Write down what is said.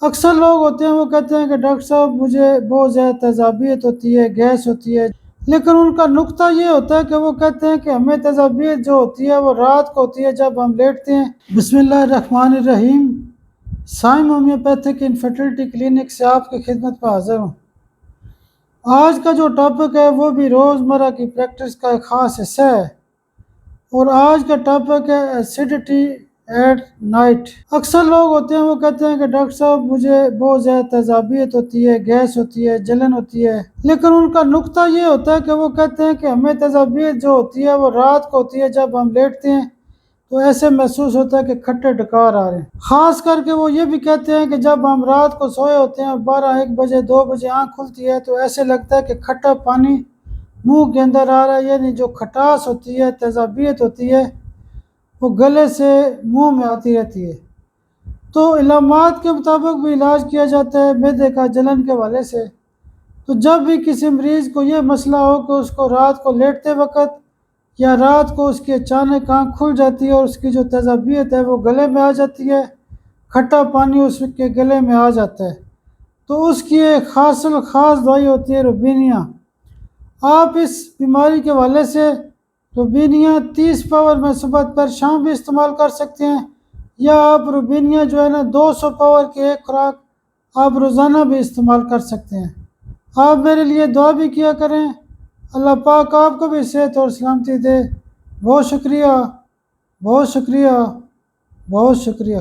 اکثر لوگ ہوتے ہیں وہ کہتے ہیں کہ ڈاکٹر صاحب مجھے بہت زیادہ تیزابیت ہوتی ہے، گیس ہوتی ہے، لیکن ان کا نقطہ یہ ہوتا ہے کہ وہ کہتے ہیں کہ ہمیں تیزابیت جو ہوتی ہے وہ رات کو ہوتی ہے جب ہم لیٹتے ہیں۔ بسم اللہ الرحمن الرحیم۔ سائم ہومیوپیتھک انفرٹیلٹی کلینک سے آپ کی خدمت میں حاضر ہوں۔ آج کا جو ٹاپک ہے وہ بھی روزمرہ کی پریکٹس کا ایک خاص حصہ ہے، اور آج کا ٹاپک ہے ایسیڈیٹی ایٹ نائٹ۔ اکثر لوگ ہوتے ہیں وہ کہتے ہیں کہ ڈاکٹر صاحب مجھے بہت زیادہ تیزابیت ہوتی ہے، گیس ہوتی ہے، جلن ہوتی ہے، لیکن ان کا نقطہ یہ ہوتا ہے کہ وہ کہتے ہیں کہ ہمیں تیزابیت جو ہوتی ہے وہ رات کو ہوتی ہے جب ہم لیٹتے ہیں تو ایسے محسوس ہوتا ہے کہ کھٹے ڈکار آ رہے ہیں۔ خاص کر کے وہ یہ بھی کہتے ہیں کہ جب ہم رات کو سوئے ہوتے ہیں 12-1 بجے 2 بجے آنکھ کھلتی ہے تو ایسے لگتا ہے کہ کھٹا پانی منہ کے اندر آ رہا ہے، یعنی جو کھٹاس ہوتی ہے، تیزابیت ہوتی ہے، وہ گلے سے منہ میں آتی رہتی ہے۔ تو علامات کے مطابق بھی علاج کیا جاتا ہے معدے کا جلن کے حوالے سے۔ تو جب بھی کسی مریض کو یہ مسئلہ ہو کہ اس کو رات کو لیٹتے وقت یا رات کو اس کی اچانک آنکھ کھل جاتی ہے اور اس کی جو تیزابیت ہے وہ گلے میں آ جاتی ہے، کھٹا پانی اس کے گلے میں آ جاتا ہے، تو اس کی ایک خاص دوائی ہوتی ہے روبینیا۔ آپ اس بیماری کے حوالے سے روبینیا 30 پاور میں صبح پر شام بھی استعمال کر سکتے ہیں، یا آپ روبینیا جو ہے نا 200 پاور کی ایک خوراک آپ روزانہ بھی استعمال کر سکتے ہیں۔ آپ میرے لیے دعا بھی کیا کریں، اللہ پاک آپ کو بھی صحت اور سلامتی دے۔ بہت شکریہ، بہت شکریہ، بہت شکریہ۔